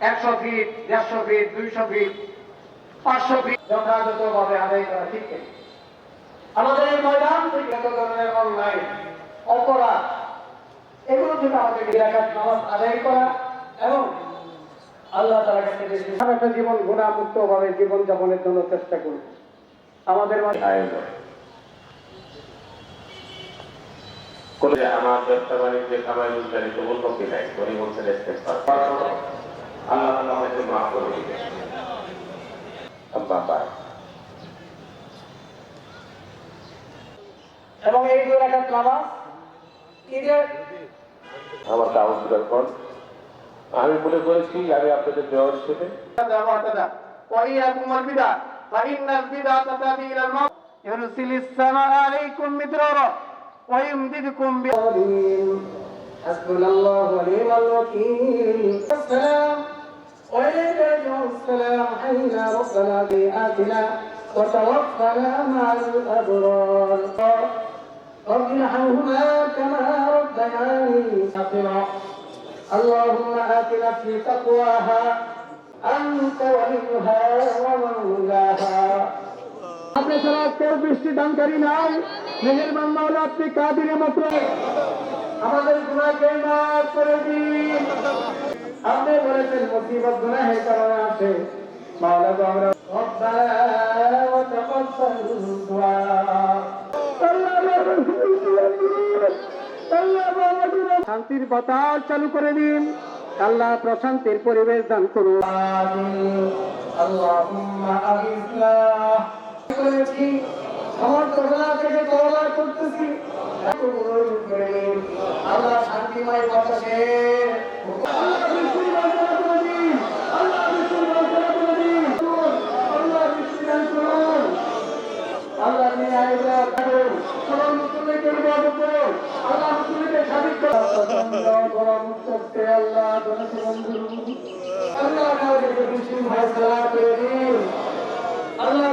100 fit, 150 fit, 200 fit, 500 fit যথাযথভাবে আদায় করা ঠিক নেই। আমাদের এই ময়দান থেকে যত ধরনের অনলাইন অপরাধ এগুলো থেকে আমাদেরকে রাখাত নামাজ আদায় করা এবং আল্লাহ তাআলার কাছে একটা জীবন গুনাহমুক্ত ভাবে জীবন যাপনের জন্য চেষ্টা করব। আমাদের আয়োজন করে আমার ব্যবসা বাণিজ্য কামাই রোজগারে তো উন্নতি নাই, উনি বলছেন আল্লাহ তাআলা হয়তো মাফ করে দিবেন। এবং এই 2 রাকাত নামাজ ঈদের আমার কাউন্ট কর আমি মনে করেছি আমি আপনাদের দেওয়ার সাথে وإياكم والبدع فإن البدعة تهدي إلى الموت يرسل السماء عليكم مدرارا ويمددكم حسبنا الله ونعم الوكيل السلام وإليك يرجع السلام حينا ربنا بآتنا وتوفنا مع الأبرار رب ارحمهما كما ربياني صغيرا اللهم آت نفسي تقواها أنت وليها ومولاها আপনি ছাড়া কেউ বৃষ্টি দানকারী নাই। মেহেরবান মাওলা আপনি কাদির মাত্র আমাদের গুনাহকে মাফ করে দিন। আপনি বলেছেন মুসিবত গুনাহের কারণে আসে, মাওলা গো আমরা রব্বানা ওয়া তাকাব্বাল দুআ শান্তির বাতাস চালু করে দিন। আল্লাহ প্রশান্তির পরিবেশ দান করুন। আল্লাহুম্মা আগিসনা করেছি সমস্ত গুনাহ থেকে তওবা করতেছি। আল্লাহ শান্তিময় বাতাসে আল্লাহ নিয়ে সবার মুসলিমকে ইবাদত করো, আল্লাহ মুসলিমকে শামিল করো। গরম করতে আল্লাহ আল্লাহ আমাদেরকে মুসলিম ভাই সালাত করে দিন। আল্লাহ